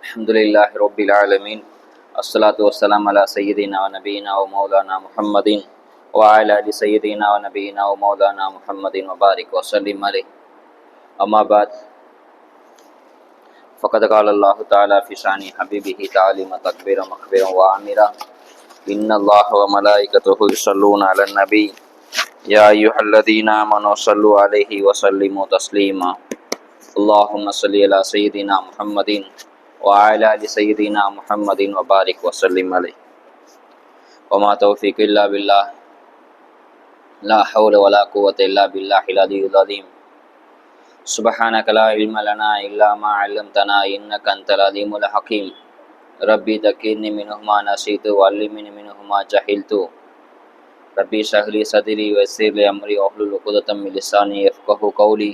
அல்ஹம்துலில்லாஹி ரப்பில் ஆலமீன். அஸ்ஸலாத்து வஸ்ஸலாம் அலா சய்யிதினா வ நபியினா வ மௌலானா முஹம்மதின் வ அலா ஆலி சய்யிதினா வ நபியினா வ மௌலானா முஹம்மதின் வ பாரிக் வ ஸல்லிம் அலைஹி. அம்மா பாத். ஃபகத் கால அல்லாஹு தஆலா ஃபி ஷானி ஹபீபிஹி தஅலீம தக்பீர மக்பீர வ ஆமிரா. இன்னல்லாஹ வ மலாயிகத்துஹு யுஸல்லூன அலன் நபி யா அய்யுஹல்லதீன ஆமனூ ஸல்லூ அலைஹி வ ஸல்லிமூ தஸ்லீமா. அல்லாஹும்ம ஸல்லி அலா சய்யிதினா முஹம்மதின் وعلى آل سيدنا محمد وبارك وسلم عليه. وما توفيق إلا بالله لا حول ولا قوة إلا بالله العلي العظيم. سبحانك لا علم لنا إلا ما علمتنا إنك أنت العليم الحكيم. ربي ذكرني منه ما نسيت وعلمني منه ما جهلت. ربي اشرح لي صدري ويسر لي أمري واحلل عقدة من لساني يفقهوا قولي.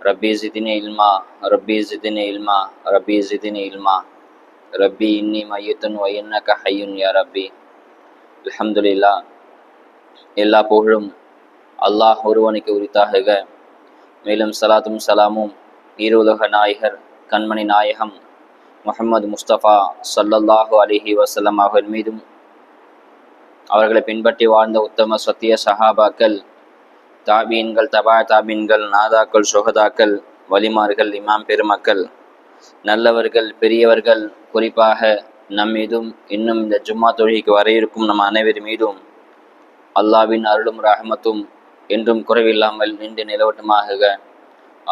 ربي زدني علما ربي زدني علما ربي زدني علما ربي إني ميت وإنك حي يا ربي. அல்ஹம்துலில்லாஹ். எல்லா புகழும் அல்லாஹ் ஒருவனுக்கு உரித்தாகுக. மேலும் சலாத்தும் சலாமும் ஈருலக நாயகர் கண்மணி நாயகம் முஹம்மது முஸ்தபா ஸல்லல்லாஹு அலைஹி வஸல்லம் அவர்கள் மீதும், அவர்களை பின்பற்றி வாழ்ந்த உத்தம சத்திய சஹாபாக்கள், தாபீன்கள், தபா தாபீன்கள், நாதாக்கள், சுஹதாக்கள், வலிமார்கள், இமாம் பெருமக்கள், நல்லவர்கள், பெரியவர்கள், குறிப்பாக நம் மீதும் இன்னும் இந்த ஜும்மா தொழுகைக்கு வர இருக்கும் நம் அனைவர் மீதும் அல்லாஹ்வின் அருளும் ரஹமத்தும் என்றும் குறைவில்லாமல் நின்று நிலவட்டுமாக.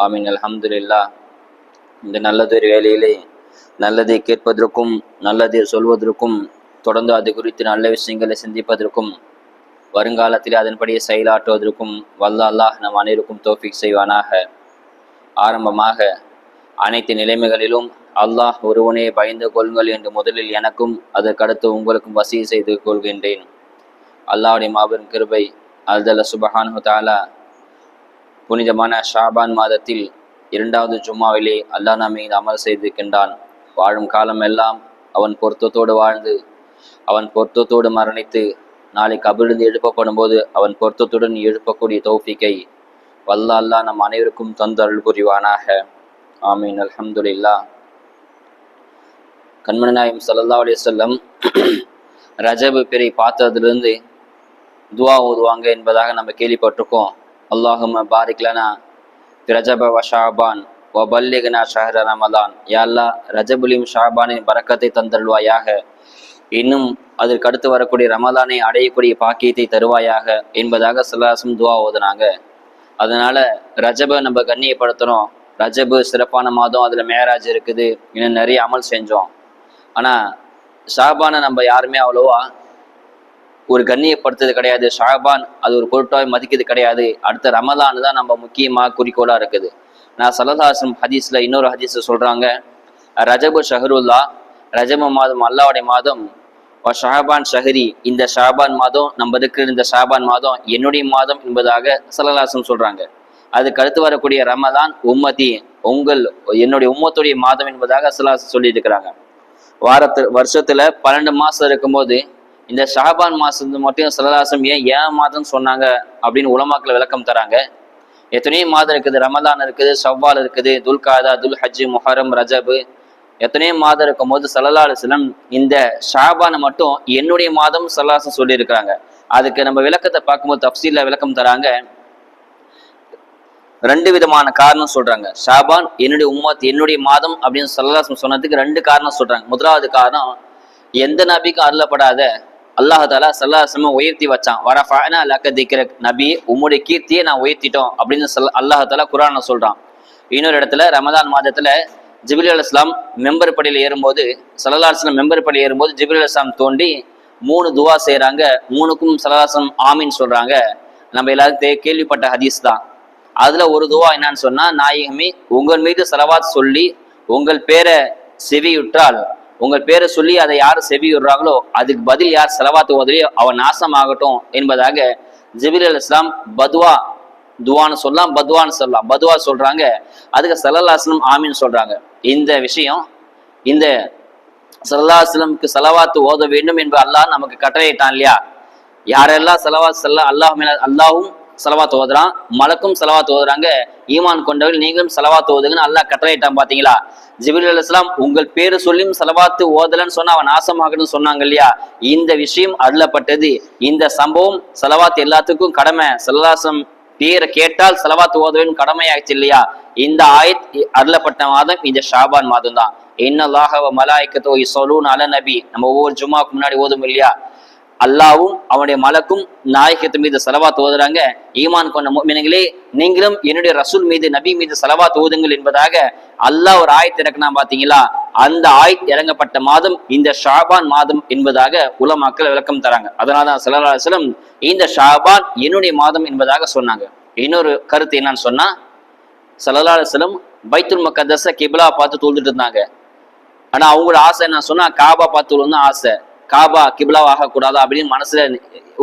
ஆமீன். அல்ஹம்துலில்லாஹ். இந்த நல்லதொரு வேளையிலே நல்லதை கேட்பதற்கும் நல்லதை சொல்வதற்கும் தொடர்ந்து அது குறித்து நல்ல விஷயங்களை சிந்திப்பதற்கும் வருங்காலத்தில் அதன்படியே செயலாற்றுவதற்கும் வல்ல அல்லாஹ் நம் அனைவருக்கும் தௌஃபீக் செய்வானாக. ஆரம்பமாக அனைத்து நிலைமைகளிலும் அல்லாஹ் ஒருவனே பயந்து கொள்ளுங்கள் என்று முதலில் எனக்கும் அதற்கடுத்து உங்களுக்கும் வசிய செய்து கொள்கின்றேன். அல்லாஹ்வுடைய மாபெரும் கிருபை அல்தல்ல சுப்ஹானஹு தஆலா புனிதமான ஷாபான் மாதத்தில் 2வது ஜும்மாவிலே அல்லாஹ் நம்மை அமல் செய்திருக்கின்றான். வாழும் காலம் எல்லாம் அவன் பொருத்தத்தோடு வாழ்ந்து அவன் பொருத்தத்தோடு மரணித்து நாளை கபிலிருந்து எழுப்பப்படும் போது அவன் பொருத்தத்துடன் எழுப்பக்கூடிய தௌஃபீக்கை வல்ல அல்லாஹ் நம் அனைவருக்கும் தந்து அருள் புரிவானாக. ஆமீன். அல்ஹம்துலில்லாஹ். கண்மணி நாயகம் ஸல்லல்லாஹு அலைஹி வஸல்லம் ரஜபு பிறை பார்த்ததிலிருந்து துவா ஓதுவாங்க என்பதாக நம்ம கேள்விப்பட்டிருக்கோம். அல்லாஹும்ம பாரிக் லனா ரஜப வ ஷாபான் வ பல்லிக்னா ஷஹ்ர ரமலான். யா அல்லாஹ், ரஜபுலையும் ஷாபானின் பரக்கத்தை தந்தருள்வாயாக, இன்னும் அதற்கு அடுத்து வரக்கூடிய ரமலானை அடையக்கூடிய பாக்கியத்தை தருவாயாக என்பதாக ஸல்லல்லாஹு துவா ஓதுனாங்க. அதனால ரஜபை நம்ம கண்ணியப்படுத்தணும். ரஜபு சிறப்பான மாதம், அதில் மேராஜ் இருக்குது, இன்னும் நிறைய அமல் செஞ்சோம். ஆனால் ஷாபானை நம்ம யாருமே அவ்வளோவா ஒரு கண்ணியப்படுத்துறது கிடையாது. ஷாபான் அது ஒரு பொருட்டாக மதிக்கிறது கிடையாது. அடுத்த ரமலான் தான் நம்ம முக்கியமாக குறிக்கோளாக இருக்குது. நான் ஸல்லல்லாஹு அலைஹி வஸல்லம் ஹதீஸில் இன்னொரு ஹதீஸை சொல்கிறாங்க, ரஜபு ஷஹருல்லா, ரஜபு மாதம் அல்லாஹ்வுடைய மாதம், ஷாபான் ஷஹரி, இந்த ஷாபான் மாதம் நம்ம இருக்கிற இந்த ஷாபான் மாதம் என்னுடைய மாதம் என்பதாக ஸல்லல்லாஹு அலைஹி வஸல்லம் சொல்கிறாங்க. அதுக்கு அடுத்து வரக்கூடிய ரமலான் உம்மதி, என்னுடைய உம்மத்துடைய மாதம் என்பதாக ஸல்லல்லாஹு அலைஹி வஸல்லம் சொல்லி இருக்கிறாங்க. வருஷத்துல 12 மாசம் இருக்கும்போது இந்த ஷாபான் மாசத்து மட்டும் ஸல்லல்லாஹு அலைஹி வஸல்லம் ஏன் மாதம் சொன்னாங்க அப்படின்னு உலமாக்கள் விளக்கம் தராங்க. எத்தனையோ மாதம் இருக்குது, ரமலான் இருக்குது, ஷவ்வால் இருக்குது, துல்காதா, துல் ஹஜ், முஹர்ரம், ரஜபு, எத்தனையோ மாதம் இருக்கும் போது ஸல்லல்லாஹு அலைஹி வஸல்லம் இந்த ஷாபானை மட்டும் என்னுடைய மாதம் ஸல்லல்லாஹு அலைஹி வஸல்லம் சொல்லி இருக்கிறாங்க. அதுக்கு நம்ம விளக்கத்தை பார்க்கும்போது தஃப்சீல்ல விளக்கம் தராங்க. 2 விதமான காரணம் சொல்றாங்க. ஷாபான் என்னுடைய உம்மத், என்னுடைய மாதம் அப்படின்னு ஸல்லல்லாஹு அலைஹி வஸல்லம் சொன்னதுக்கு 2 காரணம் சொல்றாங்க. முதலாவது காரணம், எந்த நபிக்கும் அருளப்படாத அல்லாஹ் தஆலா ஸல்லல்லாஹு அலைஹி வஸல்லம் உயர்த்தி வச்சான். வரஃபஅனா லக திக்ரக், நபி உம்முடைய கீர்த்தியை நான் உயர்த்திட்டோம் அப்படின்னு அல்லாஹ் தஆலா குர்ஆன்ல சொல்றான். இன்னொரு இடத்துல ரமலான் மாதத்துல ஜிப்ரீல் அலைஹிஸ்ஸலாம் மெம்பர் படியில் ஏறும்போது, ஸல்லல்லாஹு அலைஹி வஸல்லம் மெம்பர் படியில் ஏறும்போது ஜிப்ரீல் அலைஹிஸ்ஸலாம் தோண்டி 3 துவா செய்கிறாங்க. 3க்கும் ஸல்லல்லாஹு அலைஹி வஸல்லம் ஆமீன் சொல்றாங்க. நம்ம எல்லாரும் கேள்விப்பட்ட ஹதீஸ் தான். அதுல ஒரு துவா என்னன்னு சொன்னா, நாயகமே உங்கள் மீது ஸலவாத் சொல்லி உங்கள் பேரை செவியுற்றால், உங்கள் பேரை சொல்லி அதை யார் செவியுறாங்களோ அதுக்கு பதில் யார் ஸலவாத் ஓதலையோ அவன் நாசம் ஆகட்டும் என்பதாக ஜிப்ரீல் அலைஹிஸ்ஸலாம் துவான்னு சொல்லலாம், பத்வான்னு சொல்லலாம். பத்வா சொல்றாங்க, அதுக்கு ஸல்லல்லாஹு அலைஹி வஸல்லம் ஆமீன் சொல்றாங்க. இந்த விஷயம், இந்த ஸல்லல்லாஹு அலைஹி வஸல்லம்க்கு ஸலவாத் ஓத வேண்டும் என்று அல்லாஹ் நமக்கு கட்டளையிட்டான் இல்லையா? யாரெல்லாம் ஸலவாத் அல்லாஹ் மேல, அல்லாஹ்வும் செலவாத் ஓதுறான், மலக்கும் செலவாத் ஓதுறாங்க. ஈமான் கொண்டவர்கள் நீங்களும் செலவாத் ஓதுங்கன்னு அல்லாஹ் கட்டளையிட்டான். பாத்தீங்களா? ஜிப்ரீல் அலைஹிஸ்ஸலாம் உங்கள் பேரு சொல்லியும் செலவாத்து ஓதலன்னு சொன்னா அவன் நாசமாகணும்னு சொன்னாங்க இல்லையா? இந்த விஷயம் அருளப்பட்டது. இந்த சம்பவம் செலவாத் எல்லாத்துக்கும் கடமை. ஸல்லல்லாஹு பேரை கேட்டால் செலவாத்து ஓதவேன் கடமையாச்சு இல்லையா? இந்த ஆயத் அருளப்பட்ட மாதம் இந்த ஷாபான் மாதம் தான். இன்னல்லாஹ வ மலாயிகத்துஹு யுஸல்லூன அலன் நபி, நம்ம ஒவ்வொரு ஜும்மாக்கு முன்னாடி ஓதும் இல்லையா? அல்லாவும் அவனுடைய மலக்கும் நாயகத்து மீது செலவாத் ஓதுறாங்க. ஈமான் கொண்ட முஃமின்களே, நீங்களும் என்னுடைய ரசூல் மீது, நபி மீது செலவாத் ஓதுங்கள் என்பதாக அல்லாஹ் ஒரு ஆயத் இறக்குனா. பாத்தீங்களா? அந்த ஆயத் இறங்கப்பட்ட மாதம் இந்த ஷாபான் மாதம் என்பதாக உலமாக்கள் விளக்கம் தராங்க. அதனாலதான் ஸல்லல்லாஹு அலைஹி வஸல்லம் இந்த ஷாபான் என்னுடைய மாதம் என்பதாக சொன்னாங்க. இன்னொரு கருத்து என்னன்னு சொன்னா, ஸல்லல்லாஹு அலைஹி வஸல்லம் பைத்துல் முகத்தஸ கிப்லா பார்த்து தொழுதுட்டு இருந்தாங்க. ஆனா அவங்களோட ஆசை என்ன சொன்னா, காபா பார்த்து தொழுன்னு ஆசை. காபா கிப்லாவ் ஆகக்கூடாதா அப்படின்னு மனசுல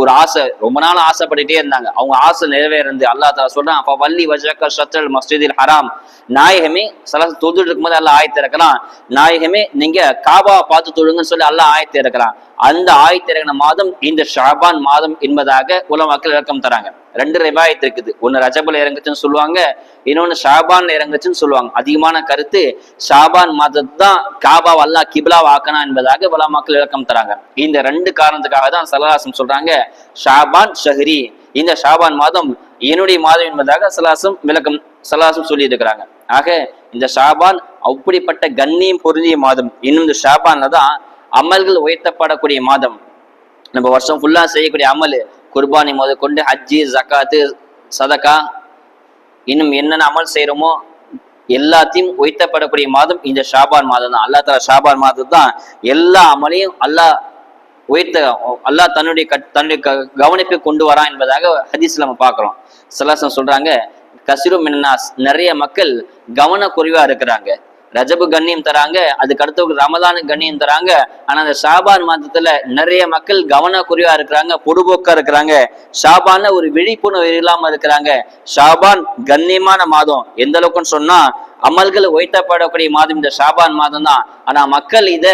ஒரு ஆசை, ரொம்ப நாள் ஆசைப்பட்டுட்டே இருந்தாங்க. அவங்க ஆசை நிறைவேறது அல்லாஹ் தஆலா சொல்றான், அப்ப வள்ளி வஜஹக ஷத்ரல் மஸ்ஜிதில் ஹராம், நாயகமே ஸலத் தொழுதுட்டு இருக்கும்போது அல்லாஹ் ஆயத்து இறக்கலாம், நாயகமே நீங்க காபா பார்த்து தொழுங்கன்னு சொல்லி அல்லாஹ் ஆயத்து இறக்கலாம். அந்த ஆயத்து இறங்கின மாதம் இந்த ஷாபான் மாதம் என்பதாக உலமாக்கள் விளக்கம் தராங்க. ரெண்டு ரிவாயத் இருக்குது. ஒன்னு ரஜபுல இறங்குச்சுன்னு சொல்லுவாங்க, இன்னொன்னு ஷாபான்ல இறங்குச்சுன்னு சொல்லுவாங்க. அதிகமான கருத்து ஷாபான் மாதத்து தான் காபா அல்லாஹ் கிப்லாவ் ஆக்கனா என்பதாக உலமாக்கள் விளக்கம் தராங்க. இந்த ரெண்டு காரணத்துக்காக தான் ஸல்லல்லாஹு அலைஹி வஸல்லம் சொல்றாங்க ஷாபான் ஷஹ்ரி, இந்த ஷாபான் மாதம் என்னுடைய மாதம் என்பதாக ஸல்லல்லாஹு சொல்லி இருக்கிறாங்க. ஆக இந்த ஷாபான் அப்படிப்பட்ட கண்ணியம் பொருந்திய மாதம். இன்னும் இந்த ஷாபான்ல தான் அமல்கள் உயர்த்தப்படக்கூடிய மாதம். நம்ம வருஷம் ஃபுல்லா செய்யக்கூடிய அமல், குர்பானி முத கொண்டு ஹஜ்ஜி, ஜக்காத்து, சதகா, இன்னும் என்னென்ன அமல் செய்யறோமோ எல்லாத்தையும் உயர்த்தப்படக்கூடிய மாதம் இந்த ஷாபான் மாதம் தான். அல்லாஹ் தஆலா ஷாபான் மாதம் தான் எல்லா அமலையும் அல்லாஹ் உயர்த்த, அல்லாஹ் தன்னுடைய கவனிப்பை கொண்டு வரான் என்பதாக ஹதீஸ்ல நம்ம பார்க்கிறோம். ஸல்லல்லாஹு அலைஹி சொல்றாங்க, கஸீரு மினன்னாஸ், நிறைய மக்கள் கவன குறைவா இருக்கிறாங்க. ரஜபு கண்ணியம் தராங்க, அதுக்கு அடுத்து ரமலானுக்கு கண்ணியம் தராங்க. ஆனா அந்த ஷாபான் மாதத்துல நிறைய மக்கள் கவன குறைவா இருக்கிறாங்க, பொடுபோக்கா இருக்கிறாங்க. ஷாபான்ல ஒரு விழிப்புணர்வு இல்லாம இருக்கிறாங்க. ஷாபான் கண்ணியமான மாதம். எந்த அளவுக்குன்னு சொன்னா அமல்கள் உயர்த்தப்படக்கூடிய மாதம் இந்த ஷாபான் மாதம் தான். ஆனா மக்கள் இத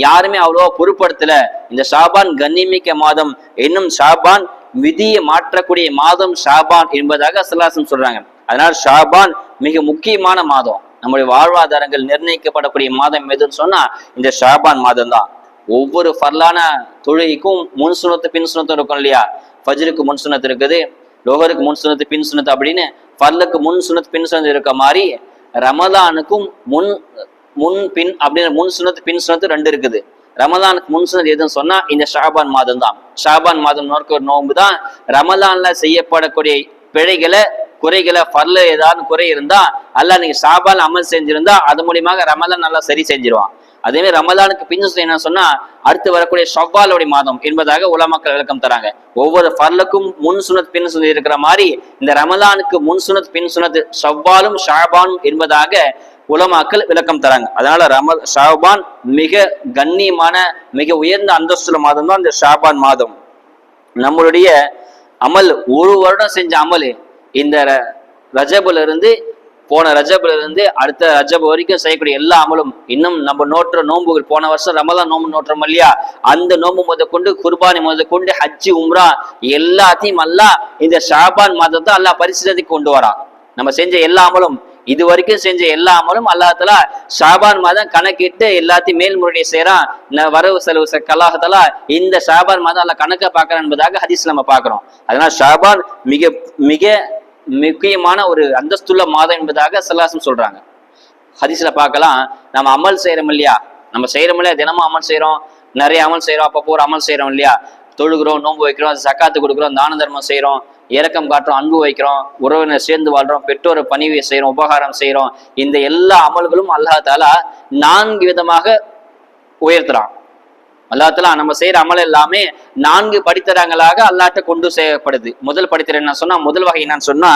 யாருமே அவ்வளவா பொருட்படுத்தல. இந்த ஷாபான் கண்ணியமிக்க மாதம், இன்னும் ஷாபான் விதியை மாற்றக்கூடிய மாதம் ஷாபான் என்பதாக ஸல்லல்லாஹு சொல்றாங்க. அதனால ஷாபான் மிக முக்கியமான மாதம். நம்முடைய வாழ்வாதாரங்கள் நிர்ணயிக்கப்படக்கூடிய மாதம் எதுன்னு சொன்னா இந்த ஷாபான் மாதம் தான். ஒவ்வொரு ஃபர்லான தொழுகைக்கும் முன் சுனத்து பின் சுனத்து இருக்கும் இல்லையா? ஃபஜ்ருக்கு முன் சுனத்து இருக்குது, லோஹருக்கு முன் சுனத்து பின் சுனத்து அப்படின்னு ஃபர்லுக்கு முன் சுனத்து பின் சுனத்து இருக்க மாதிரி ரமலானுக்கும் முன் பின் அப்படின்னு முன் சுனத்து பின் சுனத்து ரெண்டு இருக்குது. ரமலானுக்கு முன் சுனத்து எதுன்னு சொன்னா இந்த ஷாபான் மாதம் தான். ஷாபான் மாதம் நோக்க நோன்பு தான். ரமலான்ல செய்யப்படக்கூடிய பிழைகளை, குறைகளை, ஃபர்ல ஏதாவது குறை இருந்தா அல்லாஹ் நீங்க ஷாபான் அமல் செஞ்சிருந்தா அது மூலியமாக ரமலான் நல்லா சரி செஞ்சிருவான். அதே மாதிரி ரமலானுக்கு பின் என்ன சொன்னா அடுத்து வரக்கூடிய ஷவ்வாலுடைய மாதம் என்பதாக உலமாக்கள் விளக்கம் தராங்க. ஒவ்வொரு ஃபர்லுக்கும் முன் சுனத் பின் சுனத் இருக்கிற மாதிரி இந்த ரமலானுக்கு முன் சுனத் பின் சுனத் ஷவ்வாலும் ஷாபானும் என்பதாக உலமாக்கள் விளக்கம் தராங்க. அதனால ஷாபான் மிக கண்ணியமான, மிக உயர்ந்த அந்தஸ்துல மாதம் தான் இந்த ஷாபான் மாதம். நம்மளுடைய அமல், ஒரு வருடம் செஞ்ச அமல் இந்த ரஜபுல இருந்து, போன ரஜபுல இருந்து அடுத்த ரஜப் வரைக்கும் செய்யக்கூடிய எல்லா அமலும், இன்னும் நம்ம நோட்டுற நோன்புகள், போன வருஷம் ரமலான் நோன்பு நோட்டுறோம் இல்லையா, அந்த நோன்பு முத கொண்டு, குர்பானி முத கொண்டு, ஹஜ்ஜி, உம்ரா எல்லாத்தையும் அல்லாஹ் இந்த ஷாபான் மாதத்தை அல்லாஹ் பரிசுத்தத்துக்கு கொண்டு வரான். நம்ம செஞ்ச எல்லா அமலும், இது வரைக்கும் செஞ்ச எல்லா அமலும் அல்லாஹ் தஆலா ஷாபான் மாதம் கணக்கிட்டு எல்லாத்தையும் மேல்முறையை செய்யறான். வரவு செலவு கல்லாஹ் இந்த ஷாபான் மாதம் அல்லாஹ் கணக்க பார்க்கறான் என்பதாக ஹதீஸ் நம்ம பார்க்கிறோம். அதனால ஷாபான் மிக மிக முக்கியமான ஒரு அந்தஸ்துள்ள மாதம் என்பதாக ஸல்லல்லாஹு சொல்றாங்க. ஹதீஸ்ல பார்க்கலாம், நம்ம அமல் செய்யறோம் இல்லையா, நம்ம செய்யறோம் இல்லையா, தினமும் அமல் செய்யறோம், நிறைய அமல் செய்யறோம், அப்பப்போ ஒரு அமல் செய்யறோம் இல்லையா, தொழுகிறோம், நோன்பு வைக்கிறோம், ஜக்காத்து கொடுக்குறோம், தான தர்மம் செய்யறோம், இரக்கம் காட்டுறோம், அன்பு வைக்கிறோம், உறவினர் சேர்ந்து வாழ்றோம், பெற்றோரை பணிவை செய்யறோம், உபகாரம் செய்யறோம். இந்த எல்லா அமல்களும் அல்லாஹ் தஆலா 4 விதமாக உயர்த்துறான். அல்லாஹ் தஆலா நம்ம செய்யற அமல் எல்லாமே 4 படித்தரங்களாக அல்லாஹ்ட்ட கொண்டு செய்யப்படுது. முதல் படித்தரம் என்ன சொன்னா, முதல் வகை என்னன்னு சொன்னா,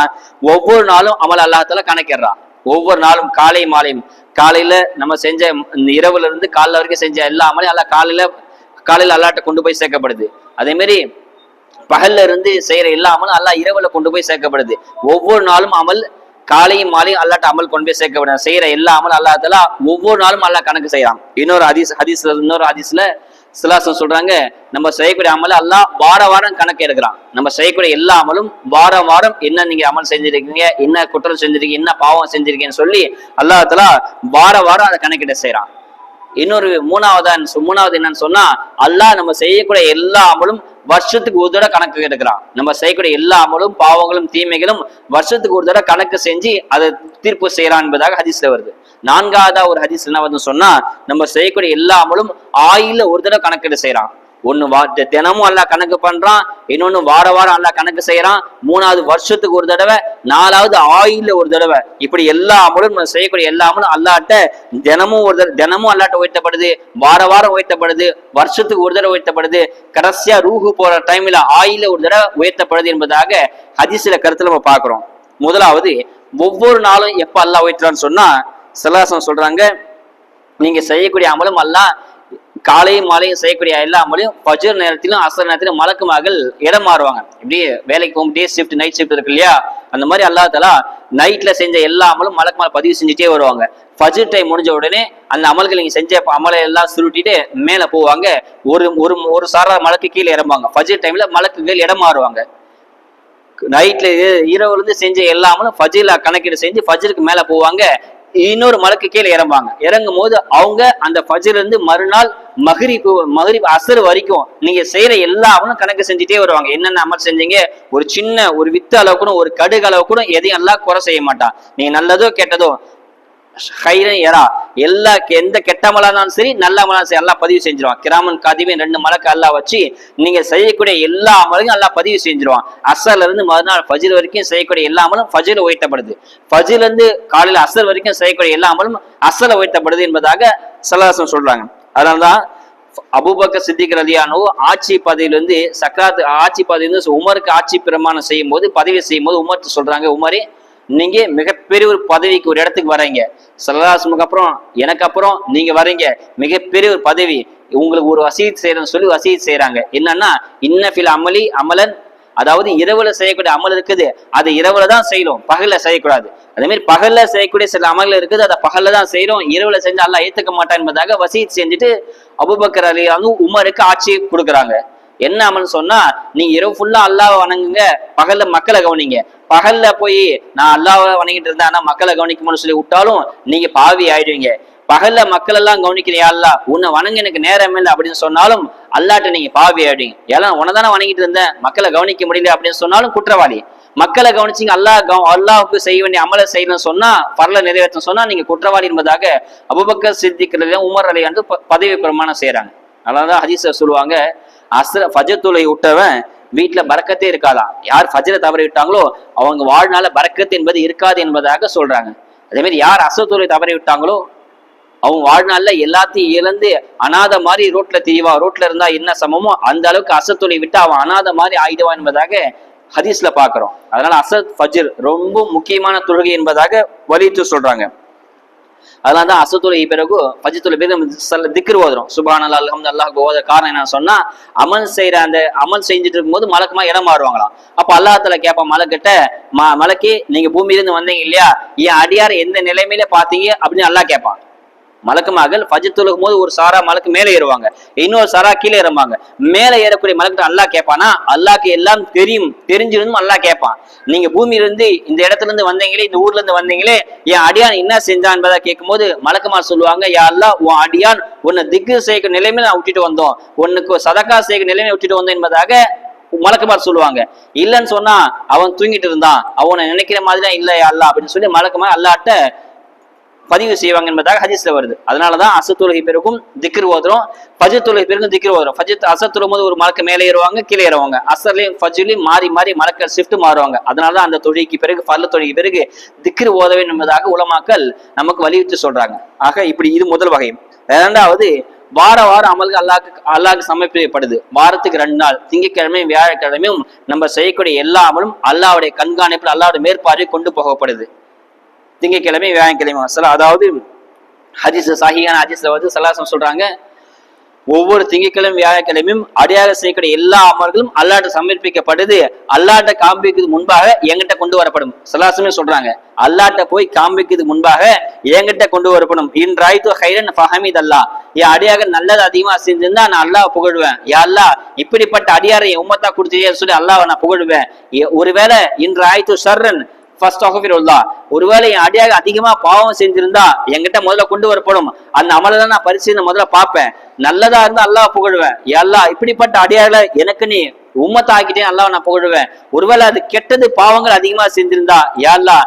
ஒவ்வொரு நாளும் அமல் அல்லாஹ் தஆலா கணக்கிடுறான். ஒவ்வொரு நாளும் காலை மாலையும், காலையில நம்ம செஞ்ச இரவுல இருந்து காலைல வரைக்கும் செஞ்ச எல்லா அமலையும் அல்லாஹ் காலையில அல்லாஹ்ட்ட கொண்டு போய் சேர்க்கப்படுது. அதே மாதிரி பகல்ல இருந்து செய்யற எல்லா அமலும் அல்லாஹ் இரவுல கொண்டு போய் சேர்க்கப்படுது. ஒவ்வொரு நாளும் அமல், காலையும் மாலையும் அல்லாஹ்ட்ட அமல் கொண்டு போய் சேர்க்கப்படுது. செய்யற எல்லா அமல் அல்லாஹ் தஆலா ஒவ்வொரு நாளும் அல்லாஹ் கணக்கு செய்யறான். இன்னொரு ஹதீஸ்ல சிலாசம் சொல்றாங்க, நம்ம செய்யக்கூடிய அமல அல்லாஹ் வார வாரம் கணக்கு எடுக்கிறான். நம்ம செய்யக்கூடிய எல்லா அமலும் வாரம் வாரம் என்ன நீங்க அமல் செஞ்சிருக்கீங்க, என்ன குற்றம் செஞ்சிருக்கீங்க, என்ன பாவம் செஞ்சிருக்கீங்கன்னு சொல்லி அல்லாஹ் தஆலா வார வாரம் அதை கணக்கிட செய்யறான். இன்னொரு மூணாவது என்னன்னு சொன்னா, அல்லாஹ் நம்ம செய்யக்கூடிய எல்லா அமலும் வருஷத்துக்கு ஒரு தடவை கணக்கு எடுக்கிறான். நம்ம செய்யக்கூடிய எல்லா அமலும் பாவங்களும் தீமைகளும் வருஷத்துக்கு ஒரு தடவை கணக்கு செஞ்சு அதை தீர்ப்பு செய்யறான் என்பதாக ஹதீஸ்ல வருது. நான்காவதா ஒரு ஹதீஸ் என்ன வந்து சொன்னா, நம்ம செய்யக்கூடிய எல்லா அமலும் ஆயில ஒரு தடவை கணக்கெடு செய்யறான். ஒண்ணு தினமும் அல்லாஹ் கணக்கு பண்றான், இன்னொன்னு வார வாரம் அல்லாஹ் கணக்கு செய்யறான், மூணாவது வருஷத்துக்கு ஒரு தடவை, நாலாவது ஆயில ஒரு தடவை. இப்படி எல்லா அமலும் நம்ம செய்யக்கூடிய எல்லா அமலும் அல்லாஹ்ட்ட தினமும் அல்லாஹ்ட்ட உயர்த்தப்படுது, வார வாரம் உயர்த்தப்படுது, வருஷத்துக்கு ஒரு தடவை உயர்த்தப்படுது, கடைசியா ரூஹு போற டைம்ல ஆயில ஒரு தடவை உயர்த்தப்படுது என்பதாக ஹதீஸ்ல கருத்துல நம்ம பாக்குறோம். முதலாவது, ஒவ்வொரு நாளும் எப்ப அல்லாஹ் உயர்த்துறான்னு சொன்னா, ஸல்லல்லாஹு சொல்றாங்க, நீங்க செய்யக்கூடிய அமலும் அல்லாஹ் காலையும் மாலையும் செய்யக்கூடிய எல்லா அமலையும் ஃபஜ்ர் நேரத்திலும் அஸ்ர் நேரத்திலும் மலக்குமார்கள் இடம் மாறுவாங்க. இப்படியே வேலைக்கு போகும் டே ஷிஃப்ட் நைட் ஷிஃப்ட் இருக்கு இல்லையா, அந்த மாதிரி அல்லாஹ் தஆலா நைட்ல செஞ்ச எல்லா அமலும் மலக்குமார் பதிவு செஞ்சுட்டே வருவாங்க. ஃபஜ்ர் டைம் முடிஞ்ச உடனே அந்த அமல்கள் நீங்க செஞ்ச அமலை எல்லாம் சுருட்டிட்டு மேல போவாங்க. ஒரு சாரா மலக்கு கீழே இறங்குவாங்க. ஃபஜ்ர் டைம்ல மலக்குகள் இடம் மாறுவாங்க. நைட்ல இரவுல இருந்து செஞ்ச எல்லாமலும் ஃபஜ்ர்ல கணக்கீடு செஞ்சு ஃபஜ்ருக்கு மேல போவாங்க. இன்னொரு மலக்கு கீழே இறங்கும் போது அவங்க அந்த ஃபஜ்ர்ல இருந்து மறுநாள் மகரிப் அசர் வரைக்கும் நீங்க செய்யற எல்லாவனும் கணக்கு செஞ்சுட்டே வருவாங்க. என்னென்ன அமல் செஞ்சீங்க, ஒரு சின்ன ஒரு வித்து அளவு கூட, ஒரு கடுகு அளவு கூட எதையும் எல்லாம் குறை செய்ய மாட்டான். நீங்க நல்லதோ கெட்டதோ எந்த கெட்ட மலானாலும் சரி நல்ல மலாலும் சரி எல்லாம் பதிவு செஞ்சிருவான். கிராமன் காதிபின் 2 மலக்கு அல்லாஹ் வச்சு நீங்க செய்யக்கூடிய எல்லா அமலையும் எல்லாம் பதிவு செஞ்சிருவான். அசர்ல இருந்து மறுநாள் ஃபஜ்ர் வரைக்கும் செய்யக்கூடிய எல்லா அமலும் ஃபஜ்ர்ல உயர்த்தப்படுது. ஃபஜ்ர்ல இருந்து காலையில அசர் வரைக்கும் செய்யக்கூடிய எல்லா அமலும் அசர்ல உயர்த்தப்படுது என்பதாக ஸல்லல்லாஹு சொல்றாங்க. அதனாலதான் அபூபக்கர் சித்திக் ரலியல்லாஹு அன்ஹு ஆட்சி பதவியிலிருந்து ஆட்சி பதவியிலிருந்து உமருக்கு ஆட்சி பிரமாணம் செய்யும் போது, பதவி செய்யும் போது உமர் சொல்றாங்க, உமரே நீங்க மிகப்பெரிய ஒரு பதவிக்கு ஒரு இடத்துக்கு வரீங்க, ஸல்லல்லாஹு அப்புறம் எனக்கு அப்புறம் நீங்க வரீங்க, மிகப்பெரிய ஒரு பதவி, உங்களுக்கு ஒரு வசீத் செய்யறேன்னு சொல்லி வசீத் செய்யறாங்க. என்னன்னா, இன்னஃபில் அமலி அமலன், அதாவது இரவுல செய்யக்கூடிய அமல் இருக்குது, அது இரவுல தான் செய்யணும், பகல்ல செய்யக்கூடாது. அதே மாதிரி பகல்ல செய்யக்கூடிய சில அமல்கள் இருக்குது, அதை பகல்ல தான் செய்யறோம், இரவுல செஞ்சு அல்லாஹ் ஏத்துக்க மாட்டான் என்பதாக வசீத் செஞ்சுட்டு அபூபக்கர் ரலியல்லாஹு அன்ஹு உமருக்கு ஆட்சி கொடுக்குறாங்க. என்ன அமல்னு சொன்னா, நீங்க இரவு ஃபுல்லா அல்லாஹ்வை வணங்குங்க, பகல்ல மக்களை கவனிங்க. பகல்ல போய் நான் அல்லாஹ்வை வணங்கிட்டு இருந்தேன் ஆனா மக்களை கவனிக்கும்னு சொல்லி விட்டாலும் நீங்க பாவி ஆயிடுவீங்க. பகல்ல மக்கள் எல்லாம் கவனிக்கிறியா அல்லாஹ், உன்னை வணங்க எனக்கு நேரம் இல்லை அப்படின்னு சொன்னாலும் அல்லாஹ்ட்ட நீங்க பாவி ஆயிடுவீங்க. ஏன்னா உனதானே வணங்கிட்டு இருந்தேன், மக்களை கவனிக்க முடியல அப்படின்னு சொன்னாலும் குற்றவாளி. மக்களை கவனிச்சிங்க அல்லாஹ்வுக்கு செய்ய வேண்டிய அமலை செய்யணும்னு சொன்னா, பரல நிறைவேற்ற சொன்னா நீங்க குற்றவாளி என்பதாக அபூபக்கர் சித்திக் உமர் ரலியல்லாஹு அன்ஹு பதவி பிரமாணம் செய்யறாங்க. அதனாலதான் ஹதீஸ்ல சொல்லுவாங்க, ஃபஜ்ர் தொழுகை விட்டவன் வீட்டுல பரக்கத்தே இருக்காதான். யார் ஃபஜ்ரை தவறி விட்டாங்களோ அவங்க வாழ்நாள பரக்கத்து என்பது இருக்காது என்பதாக சொல்றாங்க. அதே மாதிரி யார் அஸ்ர் தொழுகை தவறி விட்டாங்களோ அவங்க வாழ்நாள்ல எல்லாத்தையும் இழந்து அனாத மாதிரி ரோட்ல இருந்தா என்ன சமமோ அந்த அளவுக்கு அஸ்ர் தொழுகை விட்டு அவன் அனாத மாதிரி ஆயிடுவான் என்பதாக ஹதீஸ்ல பாக்குறோம். அதனால அஸ்ர் ஃபஜ்ர் ரொம்ப முக்கியமான தொழுகை என்பதாக வலியுறுத்தி சொல்றாங்க. அதனாலதான் அஸ்ர் தொழுகை பிறகு ஃபஜ்ர் தொழுகை பிறகு திக்ர் ஓதுறோம். சுப்ஹானல்லாஹ் அல்ஹம்துலில்லாஹ் ஓத காரணம் என்ன சொன்னா, அமல் செஞ்சுட்டு இருக்கும்போது மலக்குமா இடம் மாறுவாங்களாம். அப்ப அல்லாஹ் தஆலா கேட்பான் மலக்கிட்ட, மலக்கே நீங்க பூமியிலிருந்து வந்தீங்க இல்லையா, என் அடியார் எந்த நிலைமையில பாத்தீங்க அப்படின்னு அல்லாஹ் கேட்பான். மலக்குமார்கள் ஃபஜ்ர் தொழுகும் போது ஒரு சாரா மலக்கு மேலே ஏறுவாங்க, இன்னொரு சாரா கீழே இறங்குவாங்க. மேலே ஏறக்கூடிய மலக்கு அல்லாஹ் கேட்பானா, அல்லாஹ்க்கு எல்லாம் தெரிஞ்சிருந்தும் அல்லாஹ் கேட்பான், நீங்க பூமியில இருந்து இந்த இடத்துல இருந்து வந்தீங்களே, இந்த ஊர்ல இருந்து வந்தீங்களே, என் அடியான் என்ன செஞ்சான் என்பதை கேட்கும்போது மலக்குமார் சொல்லுவாங்க, யா அல்லாஹ் உன் அடியான் உன்னை திக்ர் செய்ய நிலைமையில நான் விட்டுட்டு வந்தோம், உனக்கு சதக்கா செய்ய நிலைமையை விட்டுட்டு வந்தோம் என்பதாக மலக்குமார் சொல்லுவாங்க. இல்லைன்னு சொன்னா அவன் தூங்கிட்டு இருந்தான், அவனை நினைக்கிற மாதிரிதான் இல்லை யா அல்லாஹ் அப்படின்னு சொல்லி மலக்குமார் அல்லாஹ்ட்ட பதிவு செய்வாங்க என்பதாக ஹதீஸ்ல வருது. அதனாலதான் அஸ்ர் தொழுகை பிறகும் திக்ர் ஓதுறோம், ஃபஜ்ர் தொழுகை பிறகும் திக்ர் ஓதுறோம். அஸ்ர் தொழும் போது ஒரு மலக்கு மேலே ஏறுவாங்க, கீழே ஏறுவாங்க. அஸ்ர்லயும் ஃபஜ்ர்லயும் மாறி மலக்கள் ஷிஃப்ட் மாறுவாங்க. அதனாலதான் அந்த தொழுகைக்கு பிறகு ஃபர்ல தொழுகை பிறகு திக்ர் ஓத வேண்டும் என்பதாக உலமாக்கள் நமக்கு வலியுறுத்தி சொல்றாங்க. ஆக இப்படி இது முதல் வகை. இரண்டாவது, வாரம் அமல்கள் அல்லாஹ்க்கு சமர்ப்பிக்கப்படுது. வாரத்துக்கு 2 நாள், திங்கட்கிழமையும் வியாழக்கிழமையும் நம்ம செய்யக்கூடிய எல்லா அமலும் அல்லாஹ்வுடைய கண்காணிப்பில் அல்லாஹ்வுடைய மேற்பார்வை கொண்டு போகப்படுது. திங்கட்கிழமை வியாழக்கிழமை அதாவது ஹதீஸ் சஹீஹான ஹதீஸ்ல வந்து ஸல்லல்லாஹு சொல்றாங்க, ஒவ்வொரு திங்கட்கிழமை வியாழக்கிழமையும் அடியாக செய்யக்கூடிய எல்லா அமல்களும் அல்லாட்ட சமர்ப்பிக்கப்படுது. அல்லாட்ட காண்பிக்கிறது முன்பாக என்கிட்ட கொண்டு வரப்படும். சலாசமே சொல்றாங்க, அல்லாட்ட போய் காண்பிக்கிறது முன்பாக என்கிட்ட கொண்டு வரப்படும். இன்றாய்து ஹைரன் ஃபஹமீத் அல்லாஹ், என் அடியாக நல்லது அதிகமா செஞ்சிருந்தா நான் அல்லாஹ் புகழ்வேன். யா அல்லாஹ், இப்படிப்பட்ட அடியாரை என் உம்மத்தா கொடுத்தீங்க சொல்லி அல்லாஹ் நான் புகழ்வேன். ஒருவேளை இன்றாய்து ஷர்ரன் ஒருவேளை என் அடியாக அதிகமா பாவம் செஞ்சிருந்தா என்கிட்ட முதல்ல கொண்டு வரப்படும். அந்த அமலதான் நான் பரிசீலனை முதல்ல பார்ப்பேன். நல்லதா இருந்தா அல்லாஹ் புகழுவேன். எல்லா இப்படிப்பட்ட அடியார்களை எனக்கு நீ உம்மத்தாக்கிட்டே அல்லாஹ் நான் புகழுவேன். ஒருவேளை அது கெட்டது பாவங்கள் அதிகமா செஞ்சிருந்தா யாழ்லா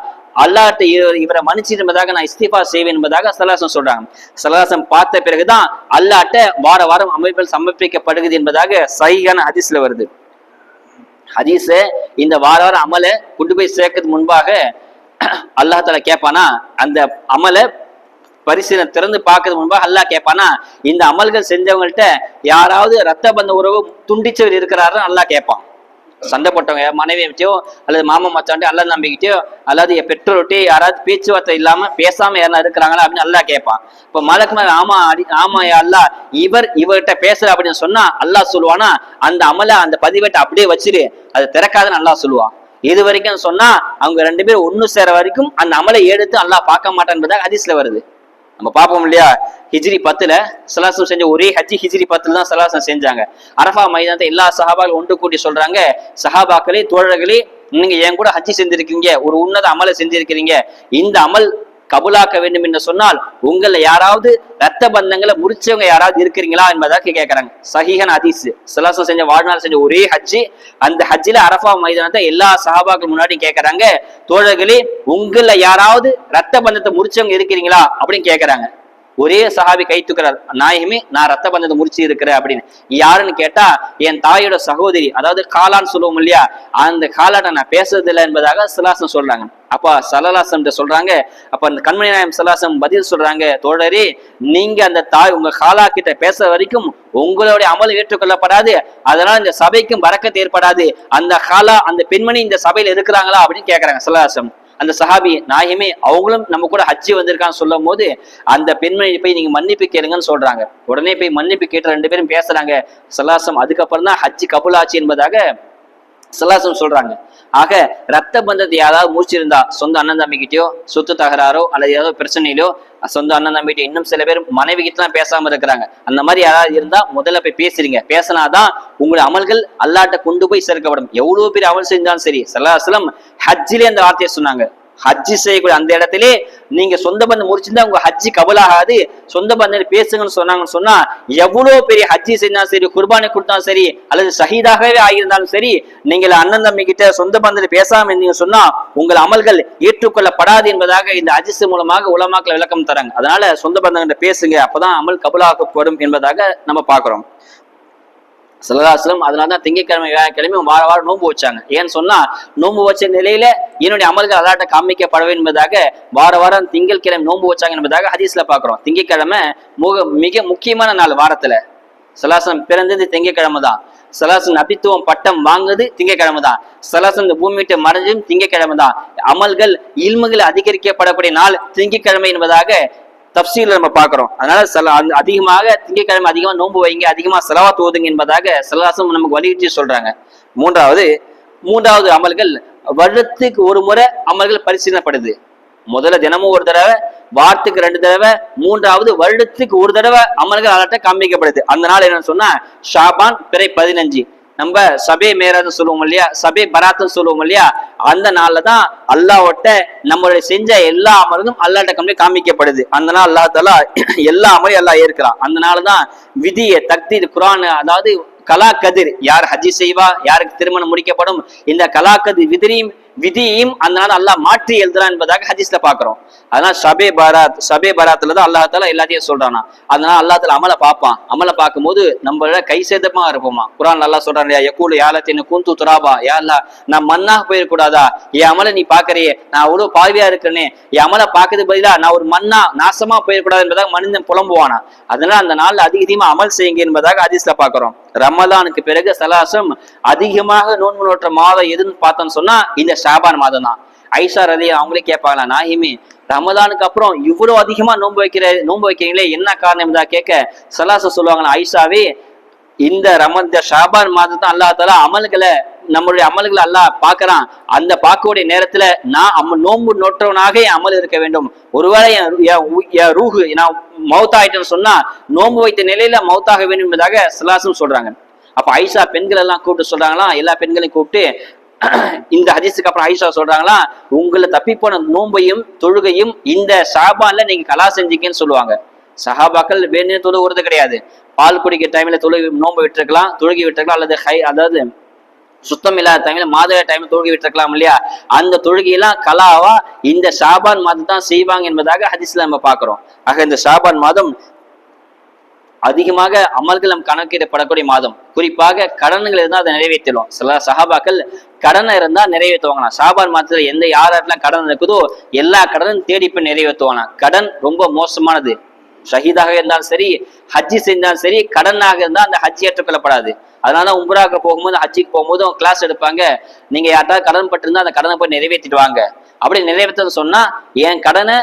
அல்லாஹ்ட்ட இவரை மன்னிச்சிருப்பதாக நான் இஸ்திஃபா செய்வேன் என்பதாக சலாசம் சொல்றாங்க. சலாசம் பார்த்த பிறகுதான் அல்லாஹ்ட்ட வார வாரம் அமைப்பில் சமர்ப்பிக்கப்படுகிறது என்பதாக சஹீஹான ஹதீஸ்ல வருது. ஹதீஸ இந்த வார வாரம் அமலை கொண்டு போய் சேர்க்கறதுக்கு முன்பாக அல்லாஹ் தஆலா கேட்பானா, அந்த அமலை பரிசீலனை திறந்து பார்க்கறது முன்பாக அல்லாஹ் கேட்பானா, இந்த அமல்கள் செஞ்சவங்கள்ட்ட யாராவது ரத்த பந்த உறவு துண்டிச்சவர் இருக்கிறாருன்னு அல்லாஹ் கேட்பான். சண்டை போட்டவங்க மனைவியை வச்சோ அல்லது மாமா மச்சான்ட்டோ அல்லது நம்பிக்கிட்டோ அல்லது என் பெற்றோர்கிட்டே யாராவது பேச்சுவார்த்தை இல்லாம பேசாம யாரா இருக்கிறாங்களா அப்படின்னு அல்லாஹ் கேட்பான். இப்ப மலக்கு மேல ஆமா அல்லாஹ் இவர்கிட்ட பேசுற அப்படின்னு சொன்னா அல்லாஹ் சொல்லுவானா, அந்த அமலை அந்த பதிவேட்டை அப்படியே வச்சிரு, அதை திறக்காதுன்னு அல்லாஹ் சொல்லுவான். இது வரைக்கும் சொன்னா அவங்க 2 பேரும் ஒண்ணு சேர வரைக்கும் அந்த அமலை எடுத்து அல்லாஹ் பார்க்க மாட்டான்பதாக ஹதீஸ்ல வருது. நம்ம பார்ப்போம் இல்லையா, ஹிஜ்ரி 10 சலாசம் செஞ்ச ஒரே ஹஜ்ஜி ஹிஜ்ரி 10 தான் சலாசம் செஞ்சாங்க. அரஃபா மைதானத்தை எல்லா சஹாபாக்கள் ஒன்று கூட்டி சொல்றாங்க, சஹாபாக்களே தோழர்களே, நீங்க என் கூட ஹஜ்ஜி செஞ்சிருக்கீங்க, ஒரு உன்னத அமலை செஞ்சிருக்கிறீங்க. இந்த அமல் கபுலாக்க வேண்டும் என்று சொன்னால் உங்களை யாராவது ரத்த பந்தங்களை முறிச்சவங்க யாராவது இருக்கிறீங்களா என்பதாக கேட்கறாங்க. சஹீஹான ஹதீஸ். சலாசம் செஞ்ச வாழ்நாள் செஞ்ச ஒரே ஹஜ்ஜி, அந்த ஹஜ்ஜில அரஃபா மைதானத்தை எல்லா சஹாபாக்கள் முன்னாடி கேட்கறாங்க, தோழர்களே உங்களை யாராவது ரத்த பந்தத்தை முறிச்சவங்க இருக்கிறீங்களா அப்படின்னு கேட்கறாங்க. ஒரே சஹாபி கை தூக்குறார், நாயகமே நான் ரத்த பந்தத்தை முடிச்சு இருக்கிறேன் அப்படின்னு. யாருன்னு கேட்டா என் தாயோட சகோதரி, அதாவது காலான்னு சொல்லுவோம் இல்லையா, அந்த காலாட்ட நான் பேசுறது இல்லை என்பதாக சலாசம் சொல்றாங்க. அப்ப சலலாசம் சொல்றாங்க. அப்ப அந்த கண்மணி நாயம் சலாசம் பதில் சொல்றாங்க, தோழரே நீங்க அந்த தாய் உங்க காலா கிட்ட பேச வரைக்கும் உங்களுடைய அமல் ஏற்றுக்கொள்ளப்படாது, அதனால இந்த சபைக்கும் பரக்கத்து ஏற்படாது. அந்த காலா அந்த பெண்மணி இந்த சபையில இருக்கிறாங்களா அப்படின்னு கேட்கறாங்க சலலாசம். அந்த சஹாபி, நாயகமே அவங்களும் நம்ம கூட ஹஜ்ஜி வந்திருக்கான்னு சொல்லும் போது அந்த பெண்மணி போய் நீங்க மன்னிப்பு கேளுங்கன்னு சொல்றாங்க. உடனே போய் மன்னிப்பு கேட்டு 2 பேரும் பேசுறாங்க. சலாசம் அதுக்கப்புறம் தான் ஹஜ்ஜி கபுலாச்சு என்பதாக சலாசம் சொல்றாங்க. ஆக ரத்த பந்தத்தை யாராவது முடிச்சிருந்தா, சொந்த அண்ணன் தம்பிக்கிட்டயோ சொத்து தகராறோ அல்லது ஏதாவது பிரச்சனையிலோ, சொந்த அண்ணன் தம்பிக்கிட்ட இன்னும் சில பேர் மனைவி கிட்டலாம் பேசாம இருக்கிறாங்க, அந்த மாதிரி யாராவது இருந்தா முதல்ல போய் பேசுறீங்க. பேசினாதான் உங்களுடைய அமல்கள் அல்லாட்ட கொண்டு போய் சேர்க்கப்படும். எவ்வளவு பேர் அமல் செஞ்சாலும் சரி. ஸல்லல்லாஹு அலைஹி வஸல்லம் ஹஜ்ஜிலே அந்த வார்த்தையை சொன்னாங்க. ஹஜ்ஜி செய்யக்கூடிய அந்த இடத்திலே நீங்க சொந்த பந்தம் முடிச்சிருந்தா உங்க ஹஜ்ஜி கபலாகாது, சொந்த பந்தம் பேசுங்கன்னு சொன்னாங்கன்னு சொன்னா எவ்வளவு பெரிய ஹஜ்ஜி செஞ்சாலும் சரி, குர்பானி கொடுத்தாலும் சரி, அல்லது ஷஹீதாகவே ஆகியிருந்தாலும் சரி, நீங்கள் அண்ணன் தம்பி கிட்ட சொந்த பந்தத்தில் பேசாம இருந்தீங்க சொன்னா உங்கள் அமல்கள் ஏற்றுக்கொள்ளப்படாது என்பதாக இந்த ஹஜ்ஜி மூலமாக உலமாக்கள் விளக்கம் தராங்க. அதனால சொந்த பந்தங்கிட்ட பேசுங்க, அப்பதான் அமல் கபலாகப்படும் என்பதாக நம்ம பாக்குறோம். ஸல்லல்லாஹு அலைஹி வஸல்லம் அதனாலதான் திங்கட்கிழமை வியாழக்கிழமை வார வாரம் நோன்பு வச்சாங்க. ஏன்னு சொன்னா நோன்பு வச்ச நிலையில என்னுடைய அமல்கள் அல்லாட்ட காமிக்கப்பட வேண்டும் என்பதாக வார வாரம் திங்கட்கிழமை நோன்பு வச்சாங்க என்பதாக ஹதீஸ்ல பாக்குறோம். திங்கட்கிழமை மிக முக்கியமான நாள் வாரத்துல. ஸல்லல்லாஹு பிறந்தது திங்கட்கிழமை தான். ஸல்லல்லாஹு நபித்துவம் பட்டம் வாங்குது திங்கட்கிழமை தான். ஸல்லல்லாஹு இந்த பூமி விட்டு மறைஞ்சும் திங்கட்கிழமை தான். அமல்கள் இல்முகள் அதிகரிக்கப்படக்கூடிய நாள் திங்கட்கிழமை என்பதாக தப்சீர்ல நம்ம பாக்குறோம். அதனால அதிகமாக திங்கட்கிழமை அதிகமா நோன்பு வைங்க, அதிகமா ஸலவாத் ஓதுங்க என்பதாக ஸல்லல்லாஹு நமக்கு வலியுறுத்தி சொல்றாங்க. மூன்றாவது அமல்கள் வருடத்துக்கு ஒரு முறை அமல்கள் பரிசீலனைப்படுது. முதல்ல தினமும் ஒரு தடவை, வாரத்துக்கு 2 தடவை, மூன்றாவது வருடத்துக்கு ஒரு தடவை அமல்கள் அல்லாட்ட காண்பிக்கப்படுது. அந்த நாள் என்னன்னு சொன்னா ஷாபான் பிறை 15. நம்ம சபே மேரான்னு சொல்லுவோம் இல்லையா, சபே பராத்துன்னு சொல்லுவோம் இல்லையா, அந்த நாள்ல தான் அல்லாஹ்ட்ட நம்மளுடைய செஞ்ச எல்லா அமலும் அல்லாஹ்ட்ட கம்பி காமிக்கப்படுது. அந்த நாள் அல்லாஹ் தஆலா எல்லா அமலையும் அல்லாஹ் ஏற்கிறான். அந்த நாள் தான் விதியை தக்தீர் குர்ஆன், அதாவது கலா கதிர், யார் ஹஜ்ஜி செய்வா, யாருக்கு திருமணம் முடிக்கப்படும், இந்த கலா கதிர் விதியையும் அந்த நாள் அல்லாஹ் மாற்றி எழுதுறான் என்பதாக ஹதீஸ்ல பாக்குறோம். அதனால சபே பராத்துல தான் அல்லாஹ் தஆலா எல்லாத்தையும் சொல்றானா. அதனால அல்லாஹ் தஆலா அமலை பார்ப்பான். அமலை பார்க்கும்போது நம்மள கை சேதமா இருப்போமா. குர்ஆன் அல்லாஹ் சொல்றான் இல்லையா, யகூலு யா லத்தீன குந்து துராபா, யா அல்லாஹ் நான் மண்ணாக போயிடக்கூடாதா, என் அமலை நீ பாக்குறியே, நான் அவ்வளவு பாவியா இருக்கிறேனே, என் அமலை பார்க்கறது பதிலா நான் ஒரு மண்ணா நாசமா போயிடக்கூடாது என்பதாக மனிதன் புலம்புவானா. அதனால அந்த நாள்ல அதிகமா அமல் செய்யுங்க என்பதாக ஹதீஸ்ல பாக்குறோம். ரமலானுக்கு பிறகு ஸல்லல்லாஹு அதிகமாக நோன்பு நோற்ற மாதம் எதுன்னு பார்த்தோம்னு சொன்னா இந்த ஷாபான் மாதம் தான். ஐஷா ரதி அவங்களே கேட்பாங்களா, நாயிமே ரமதானுக்கு அப்புறம் இவ்வளவு அதிகமா நோன்பு வைக்கிறீங்களே என்ன காரணம் தான் கேட்க சலாச சொல்லுவாங்களா, ஐஷாவே இந்த ஷாபான் மாதத்தான் அல்லா தாலா நம்மளுடைய அமல்களை அல்லாஹ் பாக்குறான். அந்த பார்க்கக்கூடிய நேரத்துல நான் நோன்பு நோற்றவனாக என் அமல் இருக்க வேண்டும். ஒருவேளை என் ரூஹு நான் மௌத்தாயிட்டேன்னு சொன்னா நோன்பு வைத்த நிலையில மௌத்தாக வேண்டும் என்பதாக சலாசும் சொல்றாங்க. அப்ப ஐஷா பெண்கள் எல்லாம் கூப்பிட்டு சொல்றாங்களா, எல்லா பெண்களையும் கூப்பிட்டு இந்த ஹதீஸுக்கு அப்புறம் ஐஷா சொல்றாங்களா, உங்களை தப்பி போன நோன்பையும் தொழுகையும் இந்த ஷாபான்ல நீங்க கலா செஞ்சீங்கன்னு சொல்லுவாங்க. சஹாபாக்கள் வேணும் தொழுகிறது கிடையாது. பால் குடிக்கிற டைம்ல நோன்பு விட்டுருக்கலாம், தொழுகி விட்டுருக்கலாம், அதாவது சுத்தம் இல்லாத டைம்ல மாதவிய டைம்ல தொழுகி விட்டுருக்கலாம் இல்லையா. அந்த தொழுகையெல்லாம் கலாவா இந்த ஷாபான் மாதம் தான் செய்வாங்க என்பதாக ஹதீஸ்ல நம்ம பாக்குறோம். ஆக இந்த ஷாபான் மாதம் அதிகமாக அமல்கள் நம் கணக்கிடப்படக்கூடிய மாதம். குறிப்பாக கடன்கள் இருந்தால் அதை நிறைவேற்றிடுவோம். சில சஹாபாக்கள் கடன் இருந்தா நிறைவேற்றுவாங்களாம். ஷாபான் மாதத்துல யாரெல்லாம் கடன் இருக்குதோ எல்லா கடனும் தேடி போய் நிறைவேற்றுவாங்க. கடன் ரொம்ப மோசமானது. ஷஹீதாக இருந்தாலும் சரி, ஹஜ்ஜி செஞ்சாலும் சரி, கடனாக இருந்தால் அந்த ஹஜ்ஜி ஏற்றுக்கொள்ளப்படாது. அதனால உம்ராவுக்கு போகும்போது ஹஜ்ஜிக்கு போகும்போது கிளாஸ் எடுப்பாங்க, நீங்க யார்ட்டாவது கடன் பட்டிருந்தா அந்த கடனை போய் நிறைவேற்றிட்டு வாங்க. அப்படி நிறைவேற்றன்னு சொன்னா என் கடனை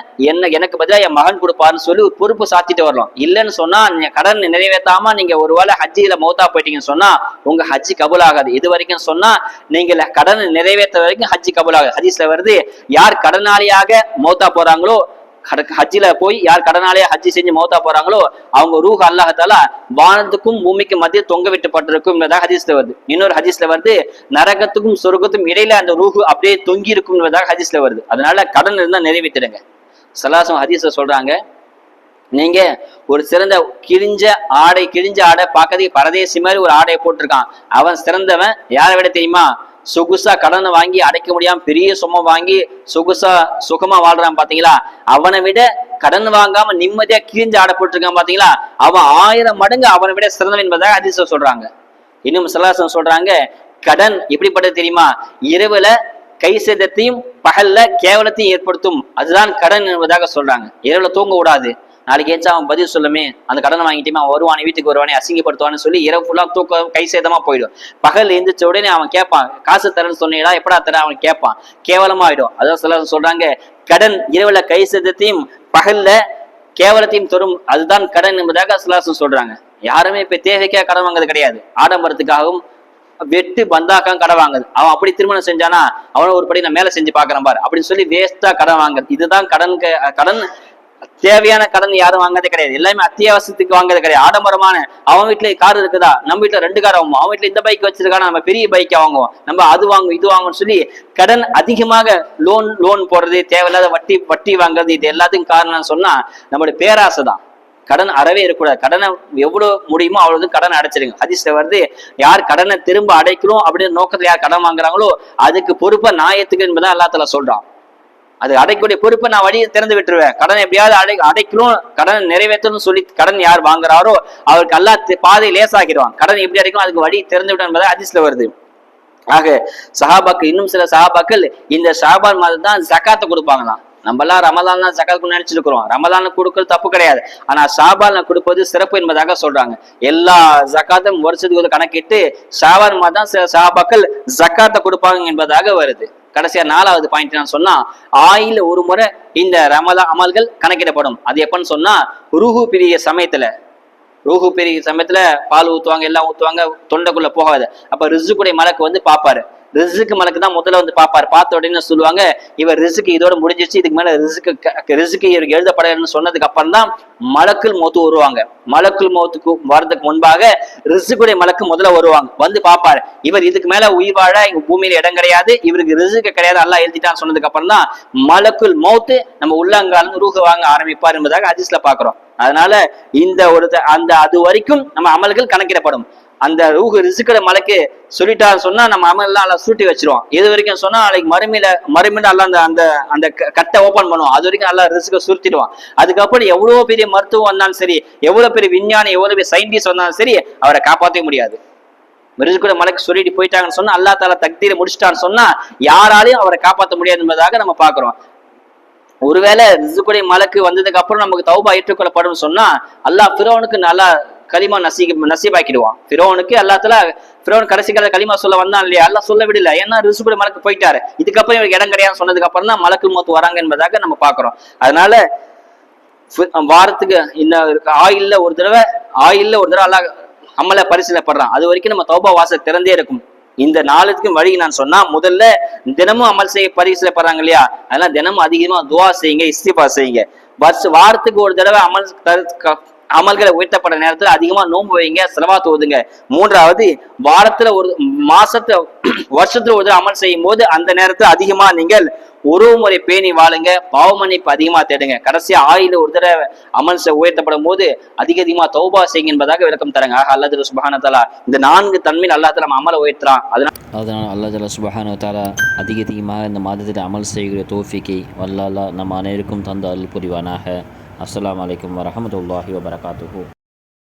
எனக்கு பதிலாக என் மகன் கொடுப்பாருன்னு சொல்லி ஒரு பொறுப்பு சாத்திட்டு வரலாம். இல்லைன்னு சொன்னா நீங்க கடன் நிறைவேற்றாம நீங்க ஒருவேளை ஹஜ்ஜில மௌத்தா போயிட்டீங்கன்னு சொன்னா உங்க ஹஜ்ஜி கபூல் ஆகாது. இது வரைக்கும் சொன்னா நீங்க கடன் நிறைவேற்ற வரைக்கும் ஹஜ்ஜி கபூல் ஆகாது. ஹதீஸ்ல வருது, யார் கடனாளியாக மௌத்தா போறாங்களோ, ஹஜ்ஜில போய் யார் கடனாலே ஹஜ்ஜி செஞ்சு மௌத்தா போறாங்களோ அவங்க ரூஹ் அல்லாஹ் தஆலா வானத்துக்கும் பூமிக்கும் மத்திய தொங்க விட்டுப்பட்டிருக்கும் என்பதாக ஹதீஸ்ல வருது. இன்னொரு ஹதீஸ்ல வருது, நரகத்துக்கும் சொர்க்கத்துக்கும் இடையில அந்த ரூஹ் அப்படியே தொங்கி இருக்கும் என்பதாக ஹதீஸ்ல வருது. அதனால கடன் இருந்தா நிறைவேற்றிடுங்க. சலாசம் ஹதீஸ்ல சொல்றாங்க, நீங்க ஒரு சிறந்த கிழிஞ்ச ஆடை பார்க்கறதுக்கு பரதேசி மாதிரி ஒரு ஆடையை போட்டிருக்கான், அவன் சிறந்தவன். யாரை விட தெரியுமா? சொகுசா கடனை வாங்கி அடைக்க முடியாம பெரிய சும்மா வாங்கி சுகமா வாழ்றான் பாத்தீங்களா, அவனை விட கடன் வாங்காம நிம்மதியா கிழிஞ்சு ஆடை போட்டிருக்கான் பாத்தீங்களா, அவன் 1000 மடங்கு அவனை விட சிறந்தவன் என்பதாக ஹதீஸ்ல சொல்றாங்க. இன்னும் சலாசம் சொல்றாங்க, கடன் எப்படிப்பட்டது தெரியுமா? இரவுல கை சேதத்தையும் பகல்ல கேவலத்தையும் ஏற்படுத்தும், அதுதான் கடன் என்பதாக சொல்றாங்க. இரவுல தூங்க கூடாது, நாளைக்கு ஏச்சா அவன் பதில் சொல்லுமே, அந்த கடனை வாங்கிட்டுமே அவன் வருவானே, வீட்டுக்கு வருவானே, அசிங்கப்படுத்துவான்னு சொல்லி இரவு ஃபுல்லா தூக்கம் கை சேதமா போயிடும். பகல் எந்திரிச்ச உடனே அவன் கேட்பான், காசு தரேன்னு சொன்னீங்களா, எப்படா தர, அவன் கேட்பான், கேவலமா ஆயிடும். அதான் சில சொல்றாங்க, கடன் இரவுல கை சேதத்தையும் பகல்ல கேவலத்தையும் தரும், அதுதான் கடன் என்பதாக சிலாசம் சொல்றாங்க. யாருமே இப்ப தேவைக்காக கடன் வாங்குறது கிடையாது, ஆடம்பரத்துக்காகவும் வெட்டு பந்தாக்காக கடன் வாங்குது. அவன் அப்படி திருமணம் செஞ்சானா அவனை ஒரு படி நான் மேல செஞ்சு பாக்குறேன் பாரு அப்படின்னு சொல்லி வேஸ்டா கடன் வாங்குறது. இதுதான் கடன். தேவையான கடன் யாரும் வாங்கதே கிடையாது, எல்லாமே அத்தியாவசியத்துக்கு வாங்குறது கிடையாது. ஆடம்பரமான அவன் வீட்டுல கார் இருக்குதா, நம்ம வீட்டுல 2 கார் வாங்குவோம், அவன் வீட்டுல இந்த பைக் வச்சிருக்கானா நம்ம பெரிய பைக்கை வாங்குவோம், நம்ம அது வாங்குவோம் இது வாங்குவோம்னு சொல்லி கடன் அதிகமாக லோன் போடுறது, தேவையில்லாத வட்டி வாங்குறது, இது எல்லாத்துக்கும் காரணம் சொன்னா நம்மளுடைய பேராசை தான். கடன் அறவே இருக்கக்கூடாது. கடனை எவ்வளவு முடியுமோ அவ்வளவு கடன் அடைச்சிருங்க. ஹதீஸ்ல வருது, யார் கடனை திரும்ப அடைக்கணும் அப்படின்னு நோக்கத்துல யார் கடன் வாங்குறாங்களோ அதுக்கு பொறுப்பை நாயத்துக்கு என்பதான் அல்லாஹ் தஆலா சொல்றான். அது அடைக்கக்கூடிய பொறுப்பை நான் வழியை திறந்து விட்டுருவேன். கடன் எப்படியாவது அடைக்கணும், கடன் நிறைவேற்றணும்னு சொல்லி கடன் யார் வாங்குறாரோ அவருக்கு அல்லாஹ் பாதை லேசாக்கிடுவான். கடன் எப்படி அடைக்கணும் அதுக்கு வழி திறந்து விட்டான் என்பதை ஹதீஸ்ல வருது. ஆக சஹாபாக்கள், இன்னும் சில சஹாபாக்கள் இந்த ஷாபான் மாதம் தான் ஜகாத்தை கொடுப்பாங்களாம். நம்ம எல்லாம் ரமலான் தான் ஜகாத் நினைச்சிருக்கிறோம், ரமலான் கொடுக்கறது தப்பு கிடையாது, ஆனா ஷாபான் கொடுப்பது சிறப்பு என்பதாக சொல்றாங்க. எல்லா ஜகாத்தும் வருஷத்துக்கு கணக்கிட்டு ஷாபான் மாதம் சில சஹாபாக்கள் ஜகாத்தை கொடுப்பாங்க என்பதாக வருது. கடைசியா 4வது பாயிண்ட் நான் சொன்னா, ஆயில ஒரு முறை இந்த ரமலான் அமல்கள் கணக்கிடப்படும். அது எப்பன்னு சொன்னா ரூஹு பிரிய சமயத்துல பால் ஊத்துவாங்க, எல்லாம் ஊத்துவாங்க, தொண்டைக்குள்ள போகாது. அப்ப ரிசுக்குடைய மலக்கு வந்து பாப்பாரு, ரிசுக்கு மலக்கு தான் முதல்ல வந்து பாப்பாரு. பார்த்த உடனே சொல்லுவாங்க, இவர் ரிசுக்கு இதோட முடிஞ்சிருச்சு, இதுக்கு மேல ரிசுக்கு இவருக்கு எழுதப்படலன்னு சொன்னதுக்கு அப்புறம் தான் மலக்குள் மௌத்து வருவாங்க. மலக்குள் மௌத்துக்கு வர்றதுக்கு முன்பாக ரிசுக்குடைய மலக்கு முதல்ல வருவாங்க, வந்து பாப்பாரு, இவர் இதுக்கு மேல உயிர் வாழ இங்க பூமியில இடம் கிடையாது, இவருக்கு ரிசுக்கு கிடையாது, அல்லாஹ் எழுதிட்டான்னு சொன்னதுக்கு அப்புறம் தான் மலக்குள் மௌத்து நம்ம உள்ளங்கால ரூஹ வாங்க ஆரம்பிப்பார் என்பதாக ஹதீஸ்ல பாக்குறோம். அதனால இந்த அது வரைக்கும் நம்ம அமல்கள் கணக்கிடப்படும். அந்த ரூஹ் ரிசுக்கட மலைக்கு சொல்லிட்டான்னு சொன்னா நம்ம அமல்லாம் எல்லாம் சுருட்டி வச்சிருவோம். எது வரைக்கும் சொன்னா நாளைக்கு மறுமையில எல்லாம் அந்த கட்டை ஓபன் பண்ணுவோம், அது வரைக்கும் நல்லா ரிசுக்க சுருத்திடுவான். அதுக்கப்புறம் எவ்வளவு பெரிய மருத்துவம் வந்தாலும் சரி, எவ்வளவு பெரிய விஞ்ஞானி, எவ்வளவு பெரிய சயின்டிஸ்ட் வந்தாலும் சரி, அவரை காப்பாற்ற முடியாது. ரிசுக்கட மலைக்கு சொல்லிட்டு போயிட்டாங்கன்னு சொன்னா, அல்லாஹ் தஆலா தக்தீரை முடிச்சிட்டான்னு சொன்னா யாராலையும் அவரை காப்பாற்ற முடியாது என்பதாக நம்ம பாக்குறோம். ஒருவேளை ரிசுக்குடைய மலக்கு வந்ததுக்கு அப்புறம் நமக்கு தௌபா ஏற்றுக்கொள்ளப்படும் சொன்னா அல்லாஹ் ஃபிரௌனுக்கு நல்லா கலிமா நசீபாக்கிடுவான். ஃபிரௌனுக்கு அல்லாஹ் தஆலா ஃபிரௌன் கடைசி கால களிமா சொல்ல வந்தான் இல்லையா, அல்லாஹ் சொல்ல விடல. ஏன்னா ரிசுகுடைய மலக்கு போயிட்டாரு. இதுக்கப்புறம் இவருக்கு இடம் கிடையாது சொன்னதுக்கு அப்புறம் தான் மலக்குல் மௌத் வராங்க என்பதாக நம்ம பாக்குறோம். அதனால வாரத்துக்கு இந்த ஆயில்ல ஒரு தடவை அல்லாஹ் அமல பரிசீலப்படுறான். அது வரைக்கும் நம்ம தௌபா வாசல் திறந்தே இருக்கும். இந்த நாளுக்கு வழி நான் சொன்னா, முதல்ல தினமும் அமல் செய்ய பரிசீலப்படுறாங்க இல்லையா, அதெல்லாம் தினமும் அதிகமா துவா செய்யுங்க, இஸ்திஃபார் செய்யுங்க. வாரத்துக்கு ஒரு தடவை அமல்களை உயர்த்தப்பட நேரத்துல அதிகமா நோன்பு வைங்க, ஸலவாத் ஓதுங்க. மூன்றாவது, வாரத்துல வருஷத்துல ஒரு தடவை அமல் செய்யும் போது அந்த நேரத்துல அதிகமா நீங்கள் உறவு முறை பேணி வாழுங்க, பாவ மன்னிப்பு அதிகமா தேடுங்க. கடைசியா ஆயில ஒரு தடவை அமல் உயர்த்தப்படும் போது அதிகமா தௌபா செய்யுங்க என்பதாக விளக்கம் தராங்க. ஆக அல்லாஹ் சுப்ஹானஹு வ தஆலா இந்த 4 தன்மையில் அல்லாஹ் தஆலா நம்ம அமலை உயர்த்துறான். அதனால அல்லாஹ் சுப்ஹானஹு வ தஆலா அதிகமாக இந்த மாதத்தில் அமல் செய்கிற தௌஃபீக்கை வல்ல அல்லாஹ் நம்ம அனைவருக்கும் தந்த அருள் புரிவானாக. அஸ்ஸலாமு அலைக்கும் வரஹ்மத்துல்லாஹி வபரகாத்துஹு.